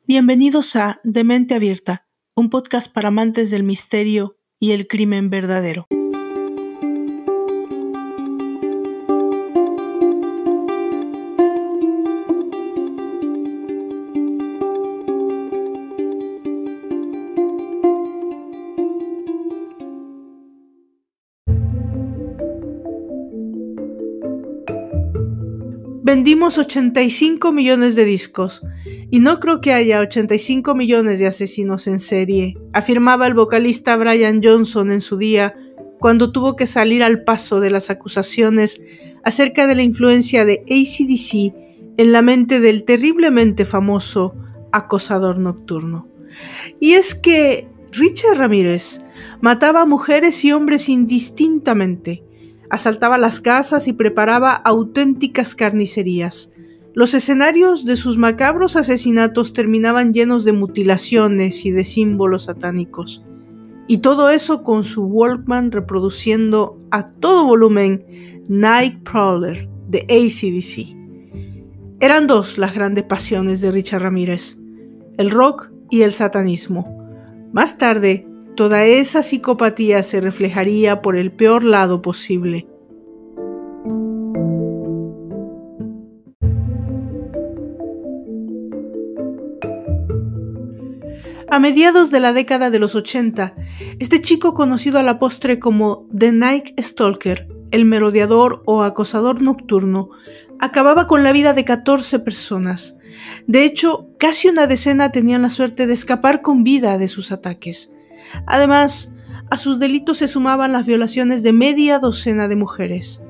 Bienvenidos a De Mente Abierta, un podcast para amantes del misterio y el crimen verdadero. Vendimos 85 millones de discos, y no creo que haya 85 millones de asesinos en serie, afirmaba el vocalista Brian Johnson en su día, cuando tuvo que salir al paso de las acusaciones acerca de la influencia de AC/DC en la mente del terriblemente famoso acosador nocturno. Y es que Richard Ramírez mataba a mujeres y hombres indistintamente, asaltaba las casas y preparaba auténticas carnicerías. Los escenarios de sus macabros asesinatos terminaban llenos de mutilaciones y de símbolos satánicos. Y todo eso con su Walkman reproduciendo a todo volumen Nightcrawler de AC/DC. Eran dos las grandes pasiones de Richard Ramírez: el rock y el satanismo. Más tarde, toda esa psicopatía se reflejaría por el peor lado posible. A mediados de la década de los 80, este chico conocido a la postre como The Night Stalker, el merodeador o acosador nocturno, acababa con la vida de 14 personas. De hecho, casi una decena tenían la suerte de escapar con vida de sus ataques. Además, a sus delitos se sumaban las violaciones de media docena de mujeres.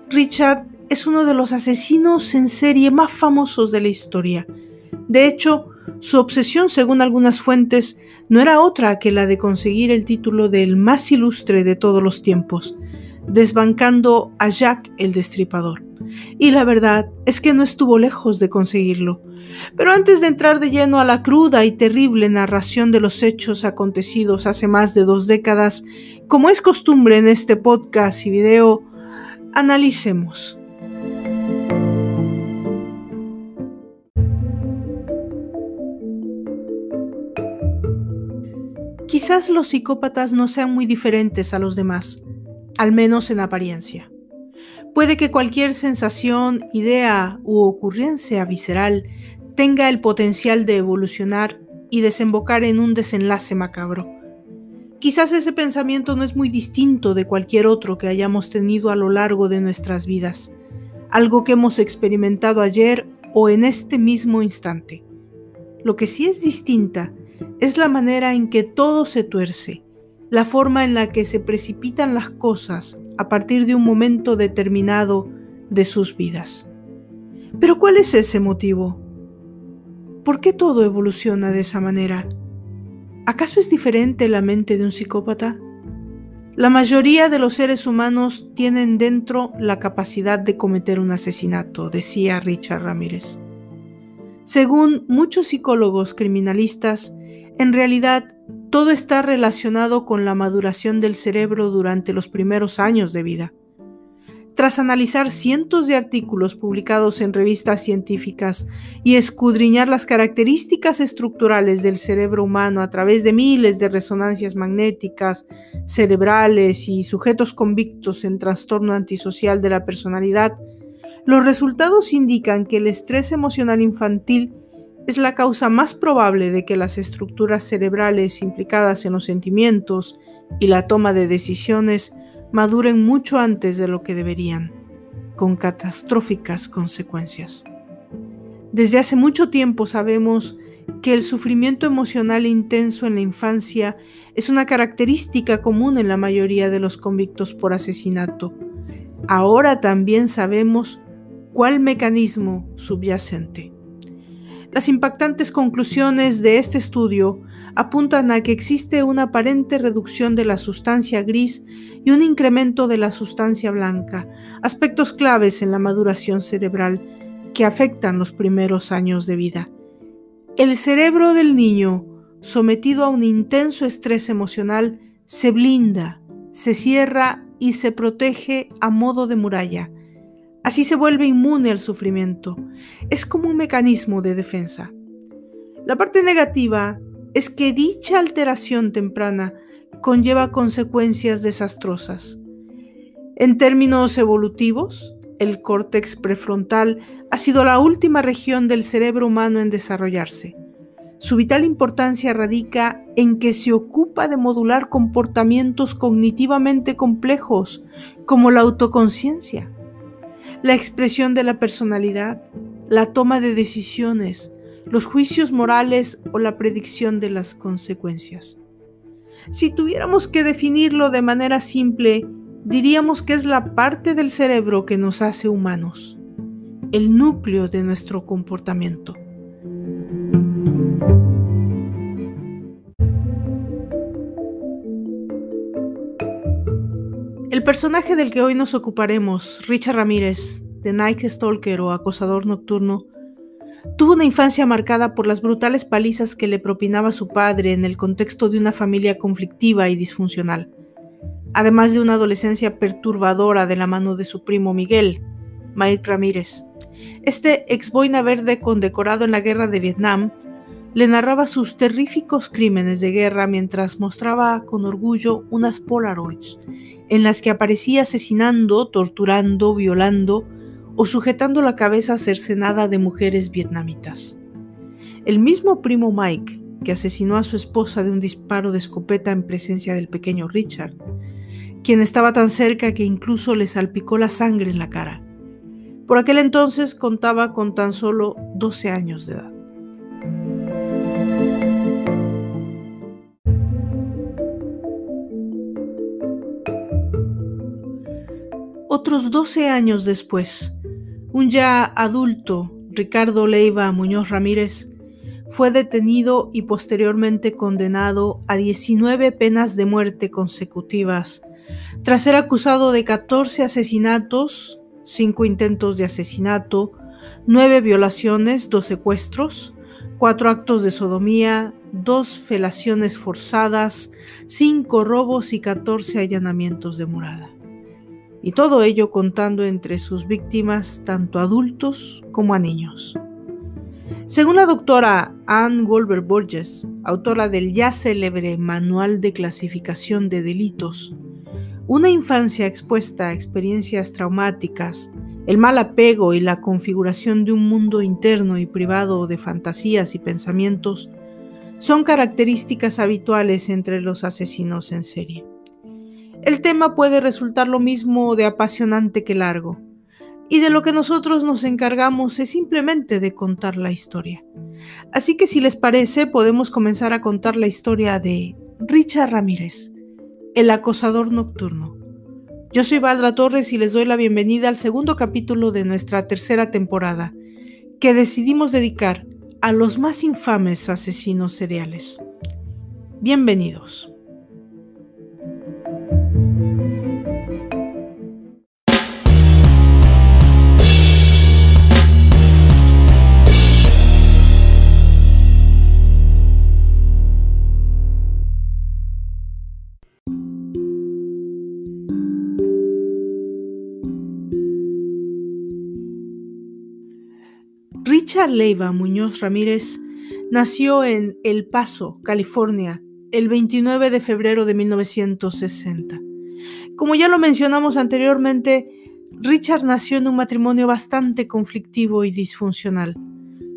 Richard es uno de los asesinos en serie más famosos de la historia. De hecho, su obsesión, según algunas fuentes, no era otra que la de conseguir el título del más ilustre de todos los tiempos, desbancando a Jack el Destripador. Y la verdad es que no estuvo lejos de conseguirlo. Pero antes de entrar de lleno a la cruda y terrible narración de los hechos acontecidos hace más de 2 décadas, como es costumbre en este podcast y video, analicemos. Quizás los psicópatas no sean muy diferentes a los demás, al menos en apariencia. Puede que cualquier sensación, idea u ocurrencia visceral tenga el potencial de evolucionar y desembocar en un desenlace macabro. Quizás ese pensamiento no es muy distinto de cualquier otro que hayamos tenido a lo largo de nuestras vidas, algo que hemos experimentado ayer o en este mismo instante. Lo que sí es distinta es la manera en que todo se tuerce, la forma en la que se precipitan las cosas a partir de un momento determinado de sus vidas. ¿Pero cuál es ese motivo? ¿Por qué todo evoluciona de esa manera? ¿Acaso es diferente la mente de un psicópata? La mayoría de los seres humanos tienen dentro la capacidad de cometer un asesinato, decía Richard Ramírez. Según muchos psicólogos criminalistas, en realidad todo está relacionado con la maduración del cerebro durante los primeros años de vida. Tras analizar cientos de artículos publicados en revistas científicas y escudriñar las características estructurales del cerebro humano a través de miles de resonancias magnéticas, cerebrales y sujetos convictos en trastorno antisocial de la personalidad, los resultados indican que el estrés emocional infantil es la causa más probable de que las estructuras cerebrales implicadas en los sentimientos y la toma de decisiones maduren mucho antes de lo que deberían, con catastróficas consecuencias. Desde hace mucho tiempo sabemos que el sufrimiento emocional intenso en la infancia es una característica común en la mayoría de los convictos por asesinato. Ahora también sabemos cuál mecanismo subyacente. Las impactantes conclusiones de este estudio apuntan a que existe una aparente reducción de la sustancia gris y un incremento de la sustancia blanca, aspectos claves en la maduración cerebral que afectan los primeros años de vida. El cerebro del niño, sometido a un intenso estrés emocional, se blinda, se cierra y se protege a modo de muralla. Así se vuelve inmune al sufrimiento. Es como un mecanismo de defensa. La parte negativa es que dicha alteración temprana conlleva consecuencias desastrosas. En términos evolutivos, el córtex prefrontal ha sido la última región del cerebro humano en desarrollarse. Su vital importancia radica en que se ocupa de modular comportamientos cognitivamente complejos, como la autoconciencia, la expresión de la personalidad, la toma de decisiones, los juicios morales o la predicción de las consecuencias. Si tuviéramos que definirlo de manera simple, diríamos que es la parte del cerebro que nos hace humanos, el núcleo de nuestro comportamiento. El personaje del que hoy nos ocuparemos, Richard Ramírez, de Night Stalker o Acosador Nocturno, tuvo una infancia marcada por las brutales palizas que le propinaba su padre en el contexto de una familia conflictiva y disfuncional, además de una adolescencia perturbadora de la mano de su primo Miguel, Mike Ramírez. Este ex boina verde condecorado en la guerra de Vietnam le narraba sus terríficos crímenes de guerra mientras mostraba con orgullo unas Polaroids en las que aparecía asesinando, torturando, violando o sujetando la cabeza cercenada de mujeres vietnamitas. El mismo primo Mike, que asesinó a su esposa de un disparo de escopeta en presencia del pequeño Richard, quien estaba tan cerca que incluso le salpicó la sangre en la cara. Por aquel entonces contaba con tan solo 12 años de edad. Otros 12 años después, un ya adulto Ricardo Leiva Muñoz Ramírez fue detenido y posteriormente condenado a 19 penas de muerte consecutivas, tras ser acusado de 14 asesinatos, 5 intentos de asesinato, 9 violaciones, 2 secuestros, 4 actos de sodomía, 2 felaciones forzadas, 5 robos y 14 allanamientos de morada. Y todo ello contando entre sus víctimas tanto adultos como a niños. Según la doctora Ann Goldberg Borges, autora del ya célebre Manual de Clasificación de Delitos, una infancia expuesta a experiencias traumáticas, el mal apego y la configuración de un mundo interno y privado de fantasías y pensamientos son características habituales entre los asesinos en serie. El tema puede resultar lo mismo de apasionante que largo, y de lo que nosotros nos encargamos es simplemente de contar la historia. Así que si les parece, podemos comenzar a contar la historia de Richard Ramírez, el acosador nocturno. Yo soy Valdra Torres y les doy la bienvenida al segundo capítulo de nuestra tercera temporada, que decidimos dedicar a los más infames asesinos seriales. Bienvenidos. Richard Leiva Muñoz Ramírez nació en El Paso, California, el 29 de febrero de 1960. Como ya lo mencionamos anteriormente, Richard nació en un matrimonio bastante conflictivo y disfuncional.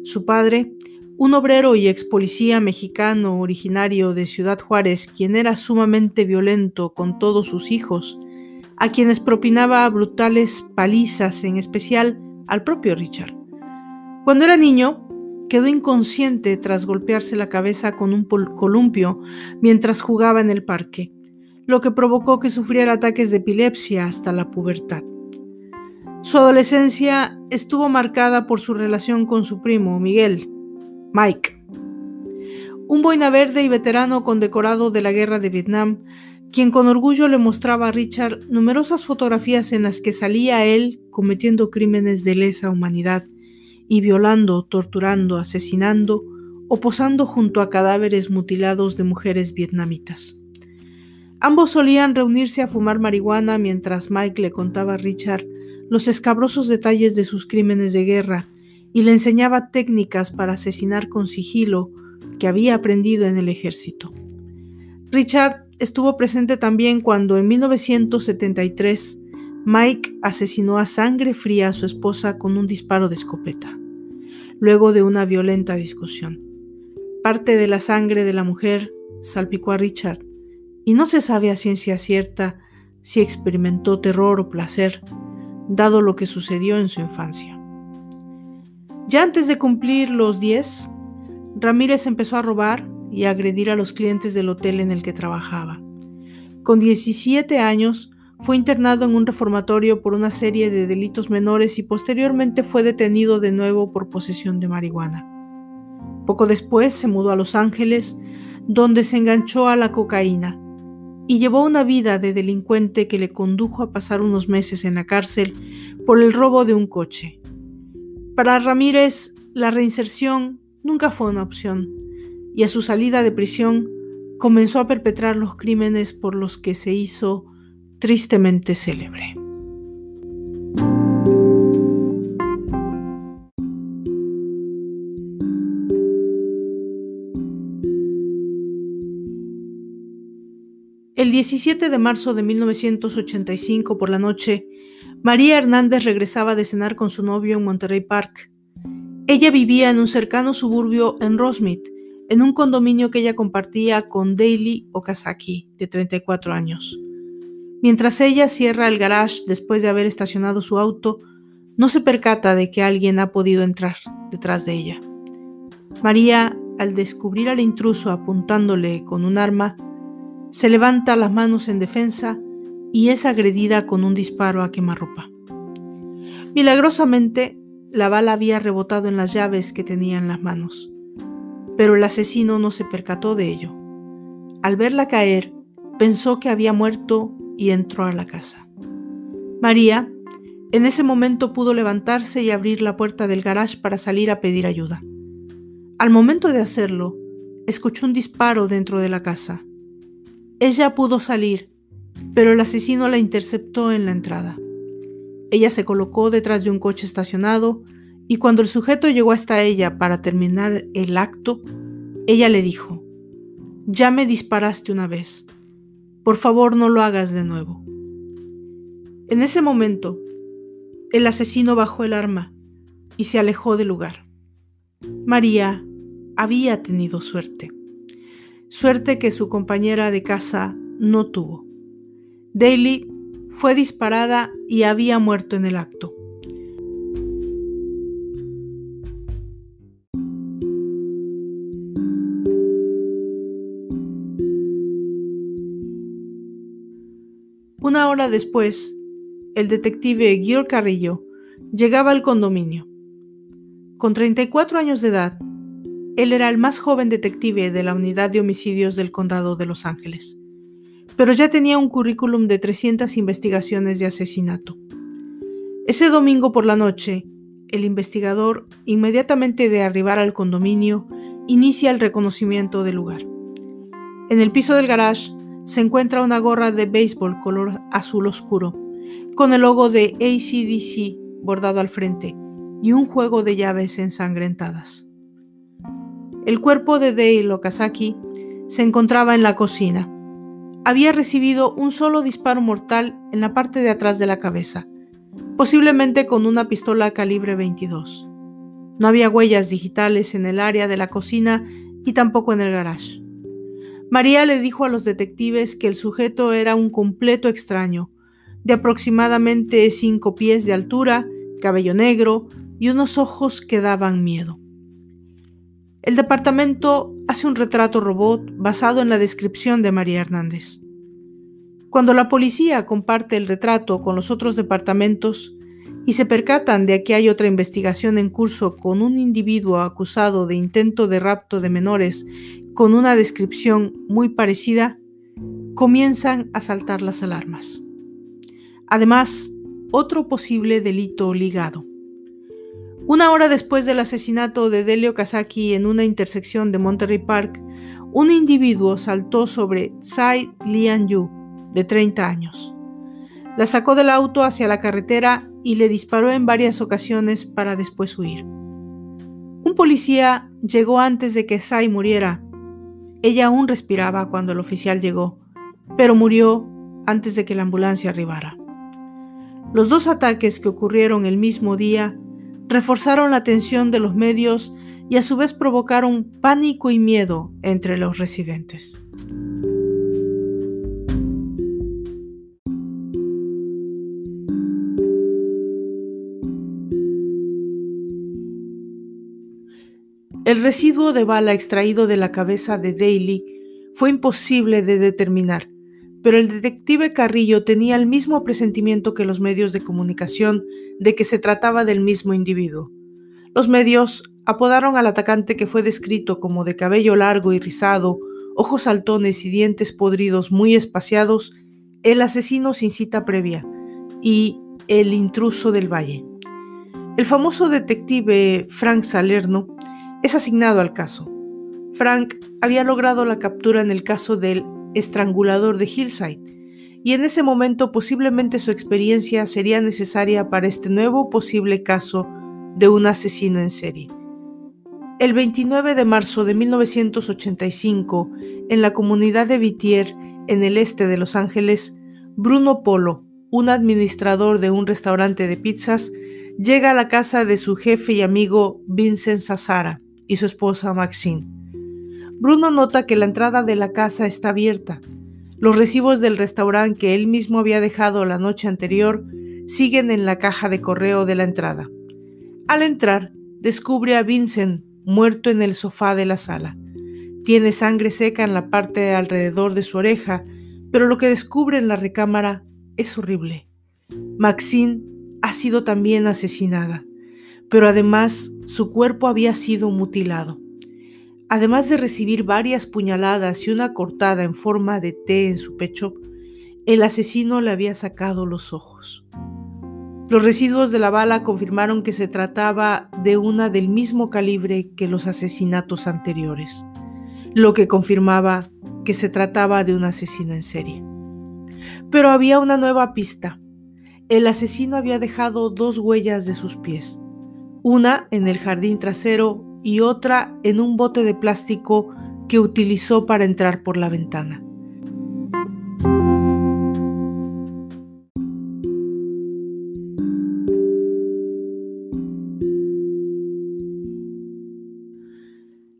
Su padre, un obrero y ex policía mexicano originario de Ciudad Juárez, quien era sumamente violento con todos sus hijos, a quienes propinaba brutales palizas, en especial al propio Richard. Cuando era niño, quedó inconsciente tras golpearse la cabeza con un columpio mientras jugaba en el parque, lo que provocó que sufriera ataques de epilepsia hasta la pubertad. Su adolescencia estuvo marcada por su relación con su primo, Miguel, Mike, un boina verde y veterano condecorado de la guerra de Vietnam, quien con orgullo le mostraba a Richard numerosas fotografías en las que salía él cometiendo crímenes de lesa humanidad y violando, torturando, asesinando o posando junto a cadáveres mutilados de mujeres vietnamitas. Ambos solían reunirse a fumar marihuana mientras Mike le contaba a Richard los escabrosos detalles de sus crímenes de guerra y le enseñaba técnicas para asesinar con sigilo que había aprendido en el ejército. Richard estuvo presente también cuando en 1973 Mike asesinó a sangre fría a su esposa con un disparo de escopeta, luego de una violenta discusión. Parte de la sangre de la mujer salpicó a Richard y no se sabe a ciencia cierta si experimentó terror o placer, dado lo que sucedió en su infancia. Ya antes de cumplir los 10, Ramírez empezó a robar y a agredir a los clientes del hotel en el que trabajaba. Con 17 años, fue internado en un reformatorio por una serie de delitos menores y posteriormente fue detenido de nuevo por posesión de marihuana. Poco después se mudó a Los Ángeles, donde se enganchó a la cocaína y llevó una vida de delincuente que le condujo a pasar unos meses en la cárcel por el robo de un coche. Para Ramírez, la reinserción nunca fue una opción, y a su salida de prisión comenzó a perpetrar los crímenes por los que se hizo tristemente célebre. El 17 de marzo de 1985 por la noche, María Hernández regresaba de cenar con su novio en Monterey Park. Ella vivía en un cercano suburbio en Rosemead, en un condominio que ella compartía con Daily Okazaki, de 34 años. Mientras ella cierra el garage después de haber estacionado su auto, no se percata de que alguien ha podido entrar detrás de ella. María, al descubrir al intruso apuntándole con un arma, se levanta las manos en defensa y es agredida con un disparo a quemarropa. Milagrosamente, la bala había rebotado en las llaves que tenía en las manos, pero el asesino no se percató de ello. Al verla caer, pensó que había muerto y entró a la casa. María, en ese momento, pudo levantarse y abrir la puerta del garage para salir a pedir ayuda. Al momento de hacerlo, escuchó un disparo dentro de la casa. Ella pudo salir, pero el asesino la interceptó en la entrada. Ella se colocó detrás de un coche estacionado y cuando el sujeto llegó hasta ella para terminar el acto, ella le dijo: «Ya me disparaste una vez. Por favor, no lo hagas de nuevo». En ese momento, el asesino bajó el arma y se alejó del lugar. María había tenido suerte. Suerte que su compañera de casa no tuvo. Daily fue disparada y había muerto en el acto. Una hora después, el detective Guillermo Carrillo llegaba al condominio. Con 34 años de edad, él era el más joven detective de la unidad de homicidios del condado de Los Ángeles, pero ya tenía un currículum de 300 investigaciones de asesinato. Ese domingo por la noche, el investigador, inmediatamente de arribar al condominio, inicia el reconocimiento del lugar. En el piso del garage se encuentra una gorra de béisbol color azul oscuro, con el logo de AC/DC bordado al frente y un juego de llaves ensangrentadas. El cuerpo de Dale Okazaki se encontraba en la cocina. Había recibido un solo disparo mortal en la parte de atrás de la cabeza, posiblemente con una pistola calibre 22. No había huellas digitales en el área de la cocina y tampoco en el garage. María le dijo a los detectives que el sujeto era un completo extraño, de aproximadamente 5 pies de altura, cabello negro y unos ojos que daban miedo. El departamento hace un retrato robot basado en la descripción de María Hernández. Cuando la policía comparte el retrato con los otros departamentos y se percatan de que hay otra investigación en curso con un individuo acusado de intento de rapto de menores con una descripción muy parecida, comienzan a saltar las alarmas. Además, otro posible delito ligado. Una hora después del asesinato de Daily Okazaki en una intersección de Monterey Park, un individuo saltó sobre Tsai Lian-yu, de 30 años. La sacó del auto hacia la carretera y le disparó en varias ocasiones para después huir. Un policía llegó antes de que Tsai muriera. Ella aún respiraba cuando el oficial llegó, pero murió antes de que la ambulancia arribara. Los dos ataques que ocurrieron el mismo día reforzaron la tensión de los medios y a su vez provocaron pánico y miedo entre los residentes. El residuo de bala extraído de la cabeza de Daly fue imposible de determinar, pero el detective Carrillo tenía el mismo presentimiento que los medios de comunicación de que se trataba del mismo individuo. Los medios apodaron al atacante, que fue descrito como de cabello largo y rizado, ojos saltones y dientes podridos muy espaciados, el asesino sin cita previa y el intruso del valle. El famoso detective Frank Salerno es asignado al caso. Frank había logrado la captura en el caso del estrangulador de Hillside, y en ese momento posiblemente su experiencia sería necesaria para este nuevo posible caso de un asesino en serie. El 29 de marzo de 1985, en la comunidad de Whittier, en el este de Los Ángeles, Bruno Polo, un administrador de un restaurante de pizzas, llega a la casa de su jefe y amigo Vincent Zazzara y su esposa Maxine. Bruno nota que la entrada de la casa está abierta. Los recibos del restaurante que él mismo había dejado la noche anterior siguen en la caja de correo de la entrada. Al entrar, descubre a Vincent muerto en el sofá de la sala. Tiene sangre seca en la parte de alrededor de su oreja, pero lo que descubre en la recámara es horrible. Maxine ha sido también asesinada, pero además su cuerpo había sido mutilado. Además de recibir varias puñaladas y una cortada en forma de T en su pecho, el asesino le había sacado los ojos. Los residuos de la bala confirmaron que se trataba de una del mismo calibre que los asesinatos anteriores, lo que confirmaba que se trataba de un asesino en serie. Pero había una nueva pista. El asesino había dejado 2 huellas de sus pies, una en el jardín trasero y otra en un bote de plástico que utilizó para entrar por la ventana.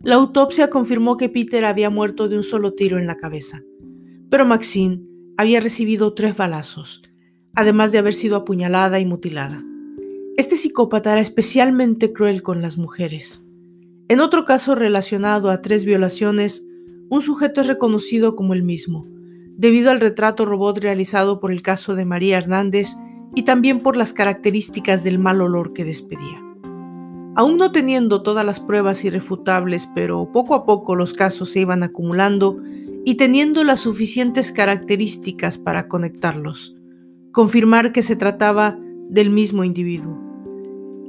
La autopsia confirmó que Peter había muerto de un solo tiro en la cabeza, pero Maxine había recibido 3 balazos, además de haber sido apuñalada y mutilada. Este psicópata era especialmente cruel con las mujeres. En otro caso relacionado a 3 violaciones, un sujeto es reconocido como el mismo, debido al retrato robot realizado por el caso de María Hernández y también por las características del mal olor que despedía. Aún no teniendo todas las pruebas irrefutables, pero poco a poco los casos se iban acumulando y teniendo las suficientes características para conectarlos, confirmar que se trataba del mismo individuo.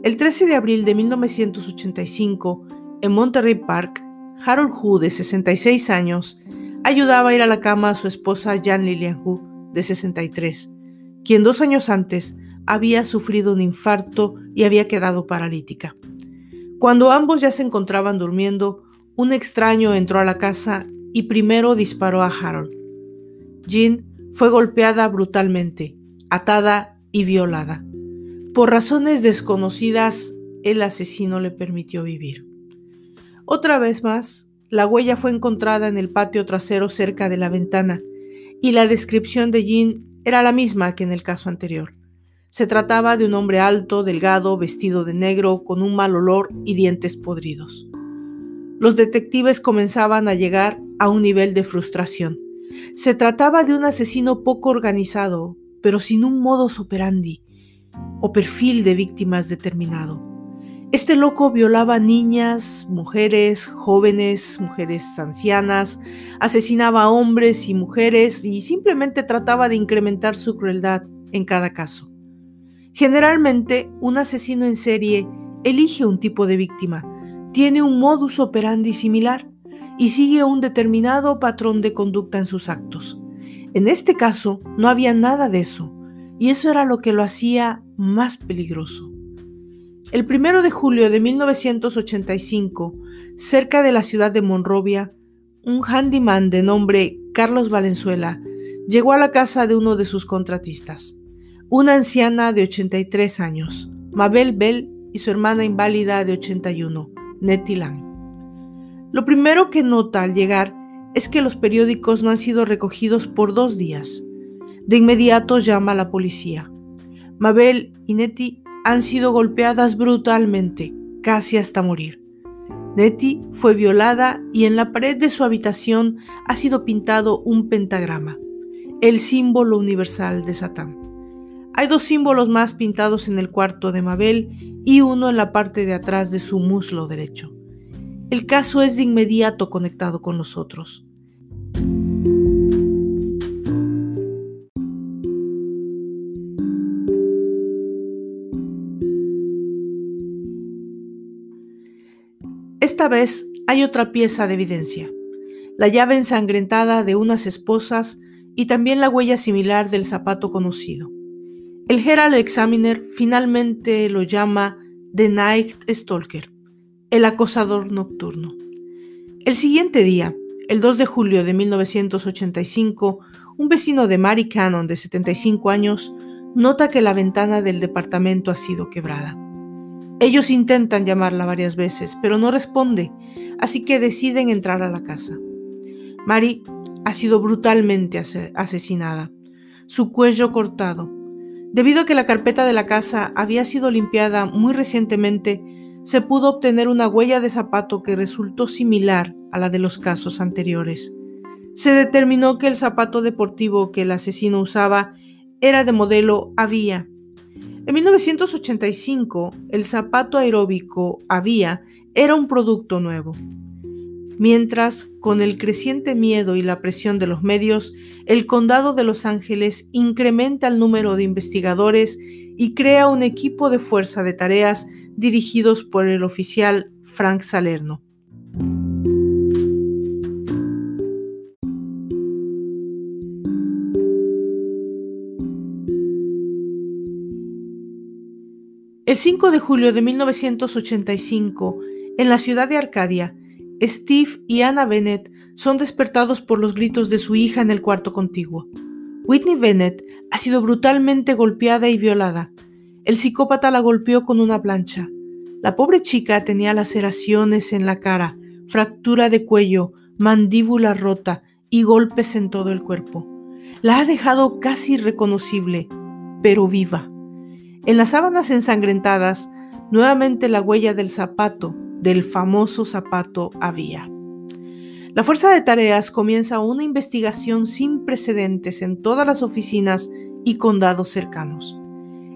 El 13 de abril de 1985, en Monterey Park, Harold Hu, de 66 años, ayudaba a ir a la cama a su esposa Jan Lillian Hu, de 63, quien 2 años antes había sufrido un infarto y había quedado paralítica. Cuando ambos ya se encontraban durmiendo, un extraño entró a la casa y primero disparó a Harold. Jean fue golpeada brutalmente, atada y violada. Por razones desconocidas, el asesino le permitió vivir. Otra vez más, la huella fue encontrada en el patio trasero cerca de la ventana, y la descripción de Jean era la misma que en el caso anterior. Se trataba de un hombre alto, delgado, vestido de negro, con un mal olor y dientes podridos. Los detectives comenzaban a llegar a un nivel de frustración. Se trataba de un asesino poco organizado, pero sin un modus operandi o perfil de víctimas determinado. Este loco violaba niñas, mujeres, jóvenes, mujeres ancianas, asesinaba a hombres y mujeres y simplemente trataba de incrementar su crueldad en cada caso. Generalmente, un asesino en serie elige un tipo de víctima, tiene un modus operandi similar y sigue un determinado patrón de conducta en sus actos. En este caso, no había nada de eso, y eso era lo que lo hacía más peligroso. El 1 de julio de 1985, cerca de la ciudad de Monrovia, un handyman de nombre Carlos Valenzuela llegó a la casa de uno de sus contratistas, una anciana de 83 años, Mabel Bell, y su hermana inválida de 81, Nettie Lang. Lo primero que nota al llegar es que los periódicos no han sido recogidos por 2 días. De inmediato llama a la policía. Mabel y Nettie han sido golpeadas brutalmente, casi hasta morir. Nettie fue violada y en la pared de su habitación ha sido pintado un pentagrama, el símbolo universal de Satán. Hay 2 símbolos más pintados en el cuarto de Mabel y uno en la parte de atrás de su muslo derecho. El caso es de inmediato conectado con los otros. Esta vez hay otra pieza de evidencia, la llave ensangrentada de unas esposas y también la huella similar del zapato conocido. El Herald Examiner finalmente lo llama The Night Stalker, el acosador nocturno. El siguiente día, el 2 de julio de 1985, un vecino de Mary Cannon de 75 años nota que la ventana del departamento ha sido quebrada. Ellos intentan llamarla varias veces, pero no responde, así que deciden entrar a la casa. Mary ha sido brutalmente asesinada, su cuello cortado. Debido a que la carpeta de la casa había sido limpiada muy recientemente, se pudo obtener una huella de zapato que resultó similar a la de los casos anteriores. Se determinó que el zapato deportivo que el asesino usaba era de modelo Avia. En 1985, el zapato aeróbico Avia era un producto nuevo. Mientras, con el creciente miedo y la presión de los medios, el Condado de Los Ángeles incrementa el número de investigadores y crea un equipo de fuerza de tareas dirigidos por el oficial Frank Salerno. El 5 de julio de 1985, en la ciudad de Arcadia, Steve y Anna Bennett son despertados por los gritos de su hija en el cuarto contiguo. Whitney Bennett ha sido brutalmente golpeada y violada. El psicópata la golpeó con una plancha. La pobre chica tenía laceraciones en la cara, fractura de cuello, mandíbula rota y golpes en todo el cuerpo. La ha dejado casi irreconocible, pero viva. En las sábanas ensangrentadas, nuevamente la huella del zapato, del famoso zapato Avia. La Fuerza de Tareas comienza una investigación sin precedentes en todas las oficinas y condados cercanos.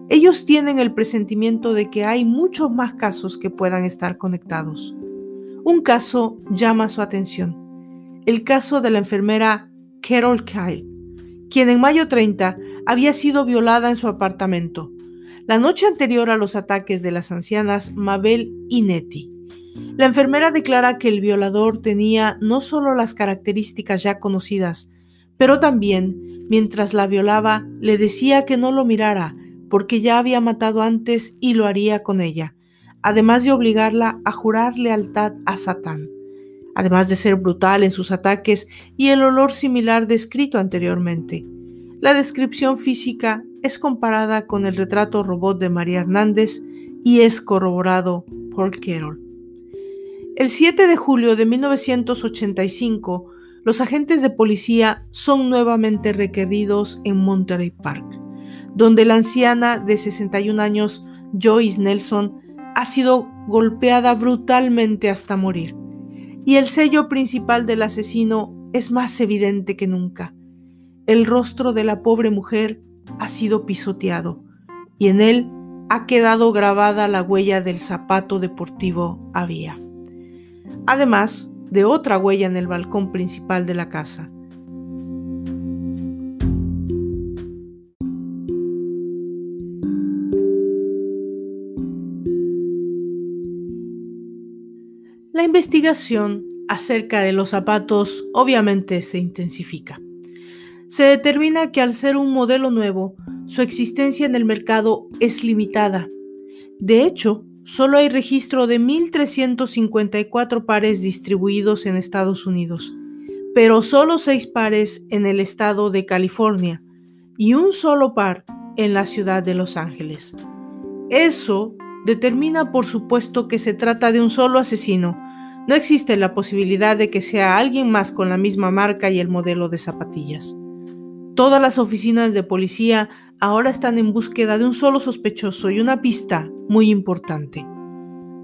Ellos tienen el presentimiento de que hay muchos más casos que puedan estar conectados. Un caso llama su atención, el caso de la enfermera Carol Kyle, quien en mayo 30 había sido violada en su apartamento, la noche anterior a los ataques de las ancianas Mabel y Nettie. La enfermera declara que el violador tenía no solo las características ya conocidas, pero también, mientras la violaba, le decía que no lo mirara, porque ya había matado antes y lo haría con ella, además de obligarla a jurar lealtad a Satán, además de ser brutal en sus ataques y el olor similar descrito anteriormente. La descripción física es comparada con el retrato robot de María Hernández y es corroborado por Carol. El 7 de julio de 1985, los agentes de policía son nuevamente requeridos en Monterey Park, donde la anciana de 61 años, Joyce Nelson, ha sido golpeada brutalmente hasta morir. Y el sello principal del asesino es más evidente que nunca. El rostro de la pobre mujer ha sido pisoteado y en él ha quedado grabada la huella del zapato deportivo Avia, además de otra huella en el balcón principal de la casa. La investigación acerca de los zapatos obviamente se intensifica. Se determina que al ser un modelo nuevo, su existencia en el mercado es limitada. De hecho, solo hay registro de 1.354 pares distribuidos en Estados Unidos, pero solo 6 pares en el estado de California y un solo par en la ciudad de Los Ángeles. Eso determina, por supuesto, que se trata de un solo asesino. No existe la posibilidad de que sea alguien más con la misma marca y el modelo de zapatillas. Todas las oficinas de policía ahora están en búsqueda de un solo sospechoso y una pista muy importante.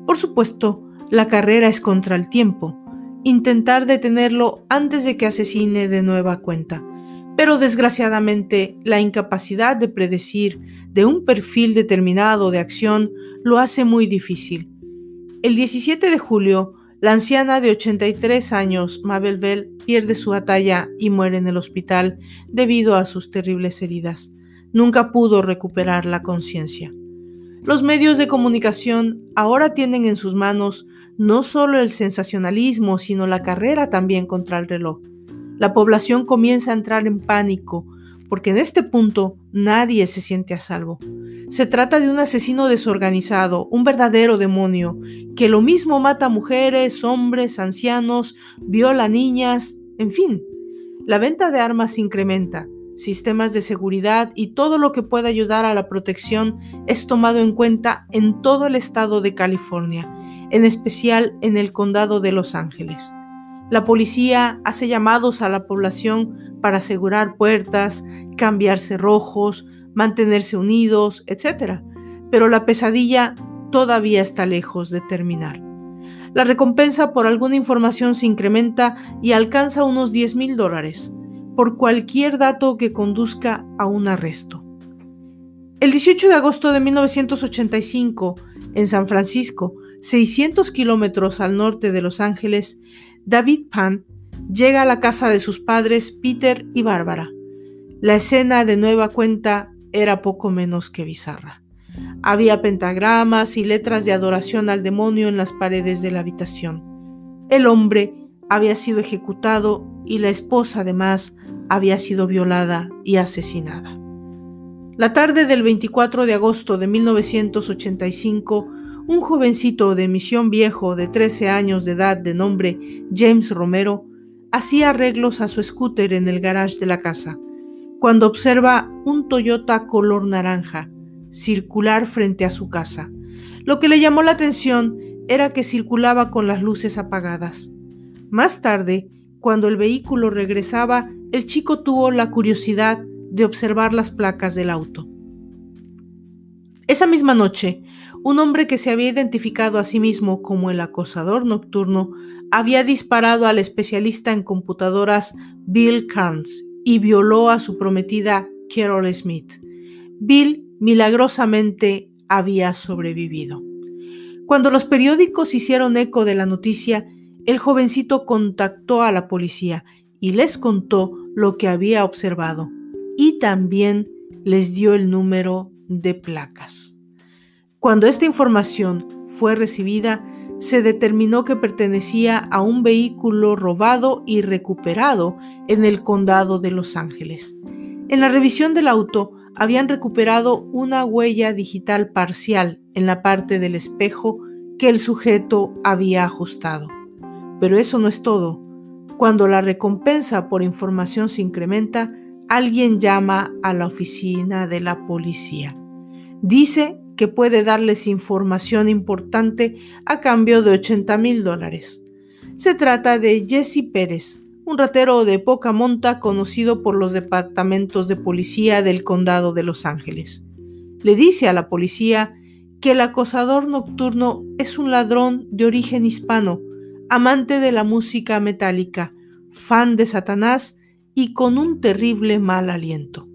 Por supuesto, la carrera es contra el tiempo, intentar detenerlo antes de que asesine de nueva cuenta. Pero desgraciadamente, la incapacidad de predecir de un perfil determinado de acción lo hace muy difícil. El 17 de julio, la anciana de 83 años, Mabel Bell, pierde su batalla y muere en el hospital debido a sus terribles heridas. Nunca pudo recuperar la conciencia. Los medios de comunicación ahora tienen en sus manos no solo el sensacionalismo, sino la carrera también contra el reloj. La población comienza a entrar en pánico, porque en este punto nadie se siente a salvo. Se trata de un asesino desorganizado, un verdadero demonio, que lo mismo mata mujeres, hombres, ancianos, viola niñas, en fin. La venta de armas incrementa, sistemas de seguridad y todo lo que pueda ayudar a la protección es tomado en cuenta en todo el estado de California, en especial en el condado de Los Ángeles. La policía hace llamados a la población para asegurar puertas, cambiar cerrojos, mantenerse unidos, etc. Pero la pesadilla todavía está lejos de terminar. La recompensa por alguna información se incrementa y alcanza unos $10,000 por cualquier dato que conduzca a un arresto. El 18 de agosto de 1985, en San Francisco, 600 kilómetros al norte de Los Ángeles, David Pan llega a la casa de sus padres Peter y Bárbara. La escena de nueva cuenta era poco menos que bizarra. Había pentagramas y letras de adoración al demonio en las paredes de la habitación. El hombre había sido ejecutado y la esposa además había sido violada y asesinada. La tarde del 24 de agosto de 1985, un jovencito de Misión Viejo de 13 años de edad de nombre James Romero hacía arreglos a su scooter en el garage de la casa, cuando observa un Toyota color naranja circular frente a su casa. Lo que le llamó la atención era que circulaba con las luces apagadas. Más tarde, cuando el vehículo regresaba, el chico tuvo la curiosidad de observar las placas del auto. Esa misma noche, un hombre que se había identificado a sí mismo como el acosador nocturno había disparado al especialista en computadoras Bill Carnes y violó a su prometida Carol Smith. Bill milagrosamente había sobrevivido. Cuando los periódicos hicieron eco de la noticia, el jovencito contactó a la policía y les contó lo que había observado y también les dio el número de placas. Cuando esta información fue recibida, se determinó que pertenecía a un vehículo robado y recuperado en el condado de Los Ángeles. En la revisión del auto habían recuperado una huella digital parcial en la parte del espejo que el sujeto había ajustado. Pero eso no es todo. Cuando la recompensa por información se incrementa, alguien llama a la oficina de la policía. Dice que puede darles información importante a cambio de $80,000. Se trata de Jesse Pérez, un ratero de poca monta conocido por los departamentos de policía del condado de Los Ángeles. Le dice a la policía que el acosador nocturno es un ladrón de origen hispano, amante de la música metálica, fan de Satanás y con un terrible mal aliento.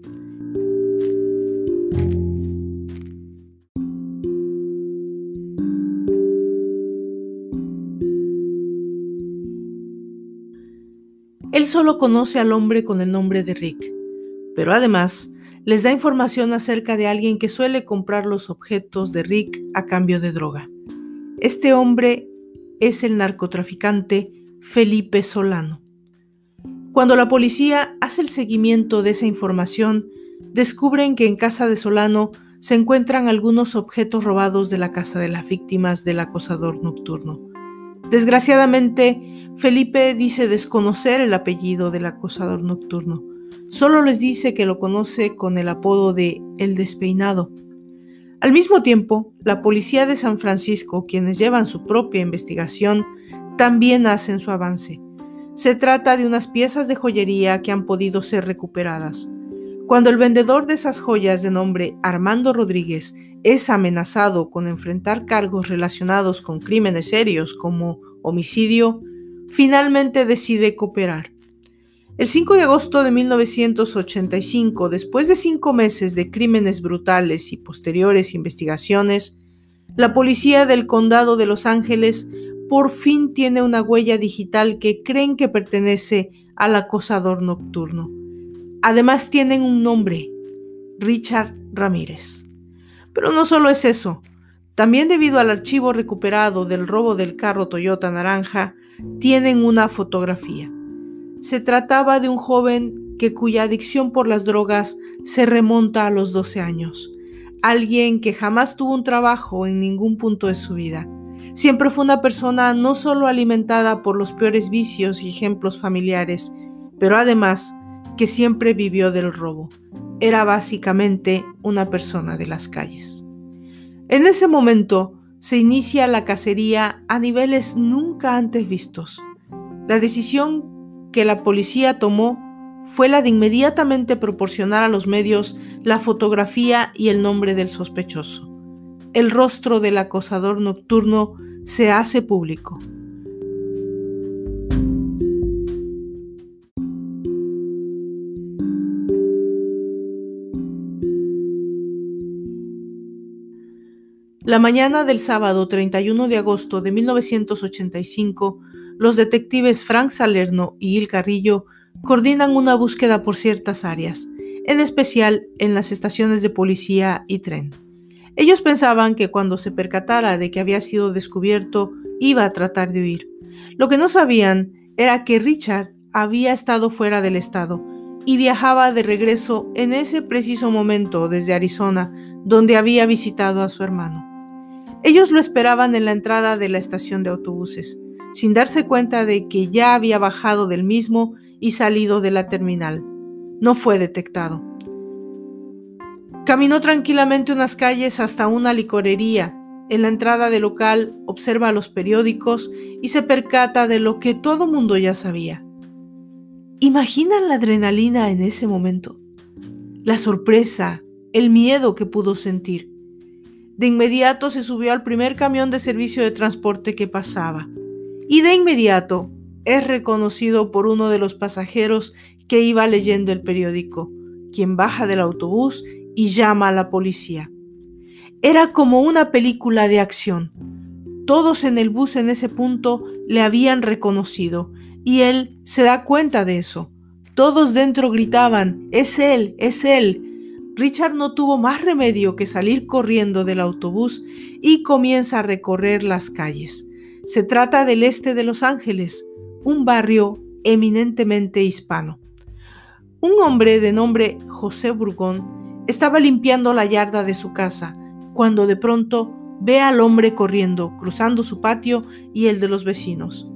Él solo conoce al hombre con el nombre de Rick, pero además les da información acerca de alguien que suele comprar los objetos de Rick a cambio de droga. Este hombre es el narcotraficante Felipe Solano. Cuando la policía hace el seguimiento de esa información, descubren que en casa de Solano se encuentran algunos objetos robados de la casa de las víctimas del acosador nocturno. Desgraciadamente, Felipe dice desconocer el apellido del acosador nocturno. Solo les dice que lo conoce con el apodo de El Despeinado. Al mismo tiempo, la policía de San Francisco, quienes llevan su propia investigación, también hacen su avance. Se trata de unas piezas de joyería que han podido ser recuperadas. Cuando el vendedor de esas joyas, de nombre Armando Rodríguez, es amenazado con enfrentar cargos relacionados con crímenes serios como homicidio, finalmente decide cooperar. El 5 de agosto de 1985, después de 5 meses de crímenes brutales y posteriores investigaciones, la policía del condado de Los Ángeles por fin tiene una huella digital que creen que pertenece al acosador nocturno. Además tienen un nombre, Richard Ramírez. Pero no solo es eso. También debido al archivo recuperado del robo del carro Toyota naranja, tienen una fotografía. Se trataba de un joven cuya adicción por las drogas se remonta a los 12 años. Alguien que jamás tuvo un trabajo en ningún punto de su vida. Siempre fue una persona no solo alimentada por los peores vicios y ejemplos familiares, pero además que siempre vivió del robo. Era básicamente una persona de las calles. En ese momento se inicia la cacería a niveles nunca antes vistos. La decisión que la policía tomó fue la de inmediatamente proporcionar a los medios la fotografía y el nombre del sospechoso. El rostro del acosador nocturno se hace público. La mañana del sábado 31 de agosto de 1985, los detectives Frank Salerno y Il Carrillo coordinan una búsqueda por ciertas áreas, en especial en las estaciones de policía y tren. Ellos pensaban que cuando se percatara de que había sido descubierto, iba a tratar de huir. Lo que no sabían era que Richard había estado fuera del estado y viajaba de regreso en ese preciso momento desde Arizona, donde había visitado a su hermano. Ellos lo esperaban en la entrada de la estación de autobuses, sin darse cuenta de que ya había bajado del mismo y salido de la terminal. No fue detectado. Caminó tranquilamente unas calles hasta una licorería. En la entrada del local observa los periódicos y se percata de lo que todo mundo ya sabía. ¿Imaginan la adrenalina en ese momento? La sorpresa, el miedo que pudo sentir. De inmediato se subió al primer camión de servicio de transporte que pasaba. Y de inmediato es reconocido por uno de los pasajeros que iba leyendo el periódico, quien baja del autobús y llama a la policía. Era como una película de acción. Todos en el bus en ese punto le habían reconocido y él se da cuenta de eso. Todos dentro gritaban, ¡es él! ¡Es él! Richard no tuvo más remedio que salir corriendo del autobús y comienza a recorrer las calles. Se trata del este de Los Ángeles, un barrio eminentemente hispano. Un hombre de nombre José Burgón estaba limpiando la yarda de su casa, cuando de pronto ve al hombre corriendo, cruzando su patio y el de los vecinos.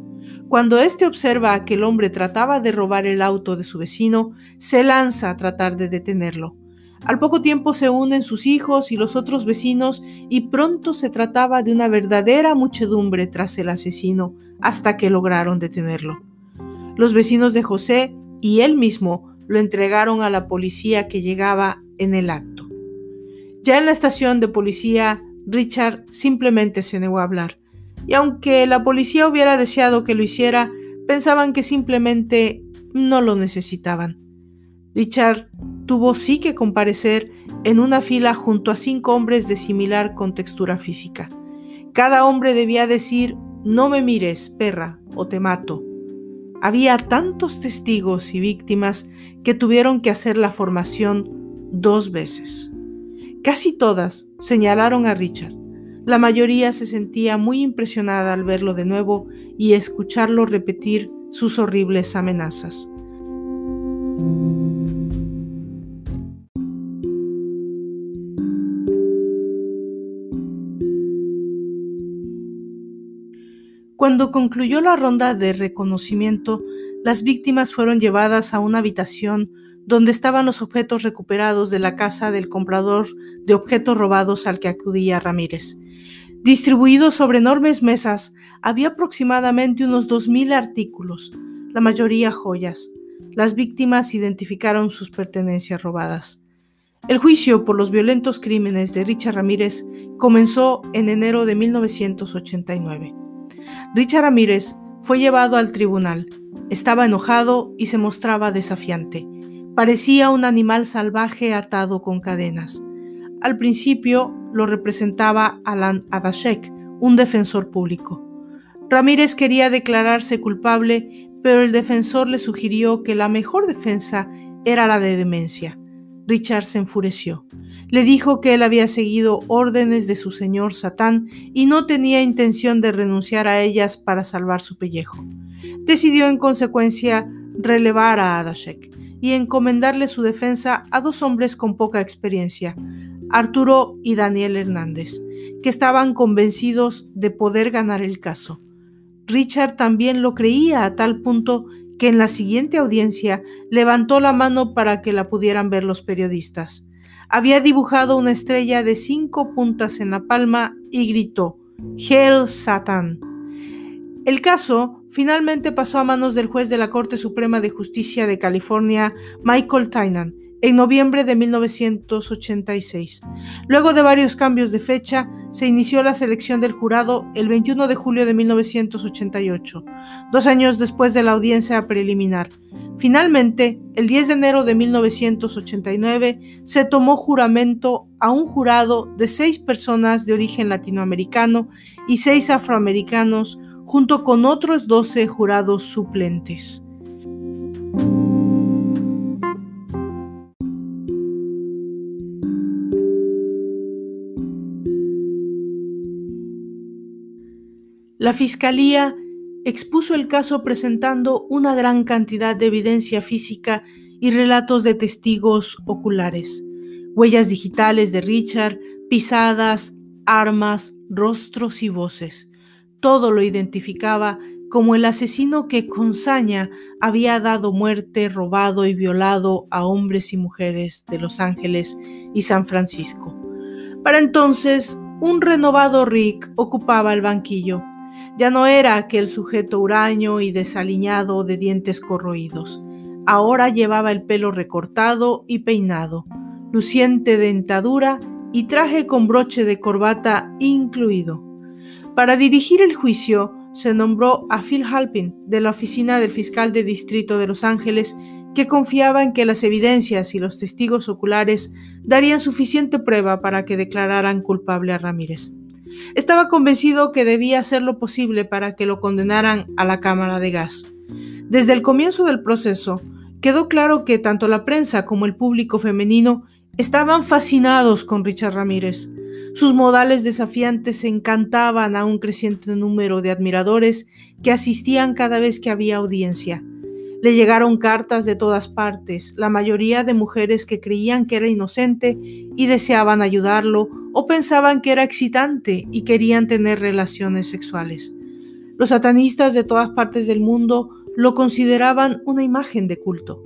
Cuando éste observa que el hombre trataba de robar el auto de su vecino, se lanza a tratar de detenerlo. Al poco tiempo se unen sus hijos y los otros vecinos y pronto se trataba de una verdadera muchedumbre tras el asesino hasta que lograron detenerlo. Los vecinos de José y él mismo lo entregaron a la policía que llegaba en el acto. Ya en la estación de policía, Richard simplemente se negó a hablar. Y aunque la policía hubiera deseado que lo hiciera, pensaban que simplemente no lo necesitaban. Richard tuvo sí que comparecer en una fila junto a 5 hombres de similar contextura física. Cada hombre debía decir, no me mires, perra, o te mato. Había tantos testigos y víctimas que tuvieron que hacer la formación 2 veces. Casi todas señalaron a Richard. La mayoría se sentía muy impresionada al verlo de nuevo y escucharlo repetir sus horribles amenazas. Cuando concluyó la ronda de reconocimiento, las víctimas fueron llevadas a una habitación donde estaban los objetos recuperados de la casa del comprador de objetos robados al que acudía Ramírez. Distribuidos sobre enormes mesas, había aproximadamente unos 2,000 artículos, la mayoría joyas. Las víctimas identificaron sus pertenencias robadas. El juicio por los violentos crímenes de Richard Ramírez comenzó en enero de 1989. Richard Ramírez fue llevado al tribunal. Estaba enojado y se mostraba desafiante. Parecía un animal salvaje atado con cadenas. Al principio lo representaba Alan Adashek, un defensor público. Ramírez quería declararse culpable, pero el defensor le sugirió que la mejor defensa era la de demencia. Richard se enfureció. Le dijo que él había seguido órdenes de su señor Satán y no tenía intención de renunciar a ellas para salvar su pellejo. Decidió en consecuencia relevar a Adashek y encomendarle su defensa a 2 hombres con poca experiencia, Arturo y Daniel Hernández, que estaban convencidos de poder ganar el caso. Richard también lo creía a tal punto que en la siguiente audiencia levantó la mano para que la pudieran ver los periodistas. Había dibujado una estrella de 5 puntas en la palma y gritó: «Hail Satan». El caso finalmente pasó a manos del juez de la Corte Suprema de Justicia de California, Michael Tynan, en noviembre de 1986. Luego de varios cambios de fecha, se inició la selección del jurado el 21 de julio de 1988, 2 años después de la audiencia preliminar. Finalmente, el 10 de enero de 1989, se tomó juramento a un jurado de 6 personas de origen latinoamericano y 6 afroamericanos, junto con otros 12 jurados suplentes. La Fiscalía expuso el caso presentando una gran cantidad de evidencia física y relatos de testigos oculares, huellas digitales de Richard, pisadas, armas, rostros y voces. Todo lo identificaba como el asesino que con saña había dado muerte, robado y violado a hombres y mujeres de Los Ángeles y San Francisco. Para entonces, un renovado Rick ocupaba el banquillo. Ya no era aquel sujeto huraño y desaliñado de dientes corroídos. Ahora llevaba el pelo recortado y peinado, luciente dentadura y traje con broche de corbata incluido. Para dirigir el juicio, se nombró a Phil Halpin de la oficina del fiscal de distrito de Los Ángeles, que confiaba en que las evidencias y los testigos oculares darían suficiente prueba para que declararan culpable a Ramírez. Estaba convencido que debía hacer lo posible para que lo condenaran a la cámara de gas. Desde el comienzo del proceso, quedó claro que tanto la prensa como el público femenino estaban fascinados con Richard Ramírez. Sus modales desafiantes encantaban a un creciente número de admiradores que asistían cada vez que había audiencia. Le llegaron cartas de todas partes, la mayoría de mujeres que creían que era inocente y deseaban ayudarlo o pensaban que era excitante y querían tener relaciones sexuales. Los satanistas de todas partes del mundo lo consideraban una imagen de culto.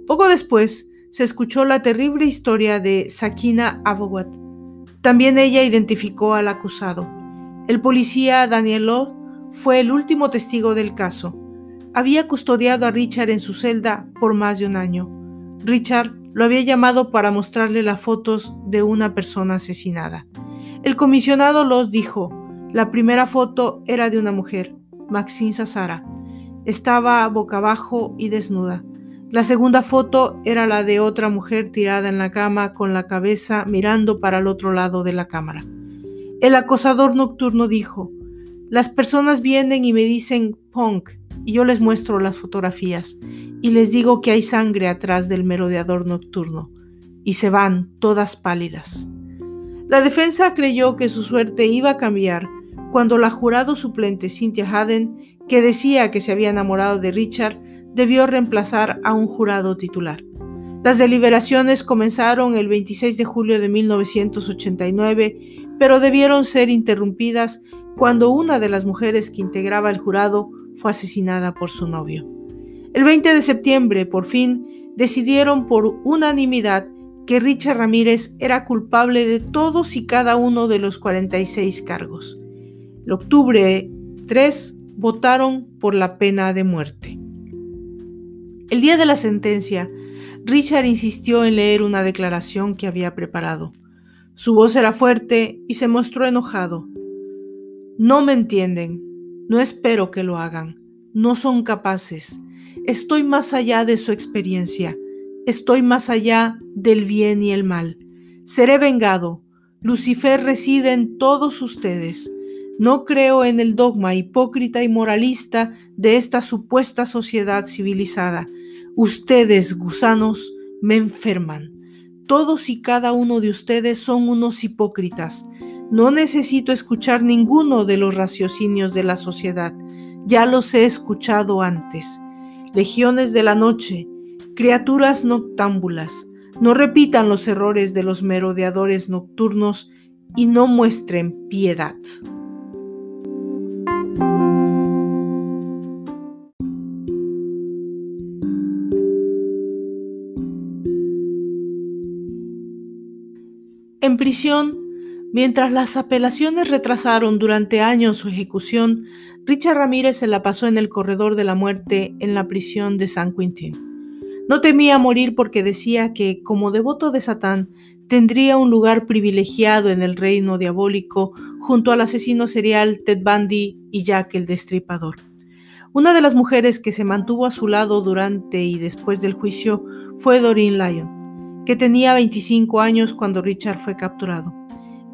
Poco después, se escuchó la terrible historia de Sakina Abowat. También ella identificó al acusado. El policía Daniel Lott fue el último testigo del caso. Había custodiado a Richard en su celda por más de un año. Richard lo había llamado para mostrarle las fotos de una persona asesinada. El comisionado Lott dijo: la primera foto era de una mujer, Maxine Zazzara. Estaba boca abajo y desnuda. La segunda foto era la de otra mujer tirada en la cama con la cabeza mirando para el otro lado de la cámara. El acosador nocturno dijo: las personas vienen y me dicen punk y yo les muestro las fotografías y les digo que hay sangre atrás del merodeador nocturno y se van todas pálidas. La defensa creyó que su suerte iba a cambiar cuando la jurado suplente Cynthia Haden, que decía que se había enamorado de Richard, debió reemplazar a un jurado titular. Las deliberaciones comenzaron el 26 de julio de 1989, pero debieron ser interrumpidas cuando una de las mujeres que integraba el jurado fue asesinada por su novio. El 20 de septiembre, por fin, decidieron por unanimidad que Richard Ramírez era culpable de todos y cada uno de los 46 cargos. En octubre 3 votaron por la pena de muerte. El día de la sentencia, Richard insistió en leer una declaración que había preparado. Su voz era fuerte y se mostró enojado. No me entienden, no espero que lo hagan, no son capaces. Estoy más allá de su experiencia, estoy más allá del bien y el mal. Seré vengado, Lucifer reside en todos ustedes. No creo en el dogma hipócrita y moralista de esta supuesta sociedad civilizada. Ustedes, gusanos, me enferman. Todos y cada uno de ustedes son unos hipócritas. No necesito escuchar ninguno de los raciocinios de la sociedad. Ya los he escuchado antes. Legiones de la noche, criaturas noctámbulas, no repitan los errores de los merodeadores nocturnos y no muestren piedad. En prisión, mientras las apelaciones retrasaron durante años su ejecución, Richard Ramírez se la pasó en el corredor de la muerte en la prisión de San Quentin. No temía morir porque decía que, como devoto de Satán, tendría un lugar privilegiado en el reino diabólico junto al asesino serial Ted Bundy y Jack el Destripador. Una de las mujeres que se mantuvo a su lado durante y después del juicio fue Doreen Lyon, que tenía 25 años cuando Richard fue capturado.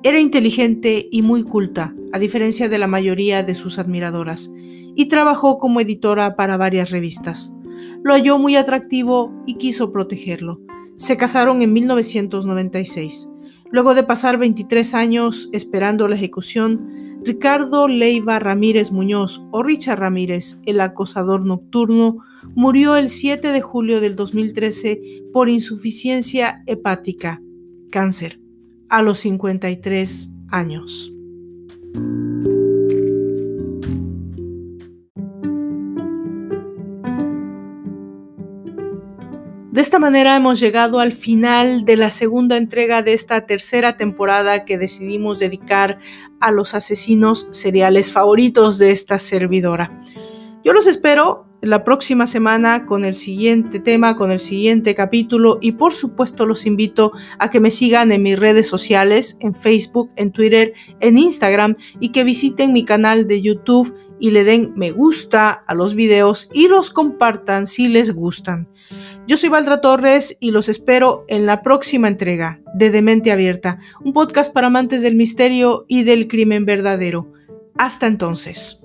Era inteligente y muy culta, a diferencia de la mayoría de sus admiradoras, y trabajó como editora para varias revistas. Lo halló muy atractivo y quiso protegerlo. Se casaron en 1996. Luego de pasar 23 años esperando la ejecución, Ricardo Leiva Ramírez Muñoz, o Richard Ramírez, el acosador nocturno, murió el 7 de julio del 2013 por insuficiencia hepática, cáncer, a los 53 años. De esta manera hemos llegado al final de la segunda entrega de esta tercera temporada que decidimos dedicar a los asesinos seriales favoritos de esta servidora. Yo los espero la próxima semana con el siguiente tema, con el siguiente capítulo, y por supuesto los invito a que me sigan en mis redes sociales, en Facebook, en Twitter, en Instagram, y que visiten mi canal de YouTube y le den me gusta a los videos y los compartan si les gustan. Yo soy Valdra Torres y los espero en la próxima entrega de Demente Abierta, un podcast para amantes del misterio y del crimen verdadero. Hasta entonces.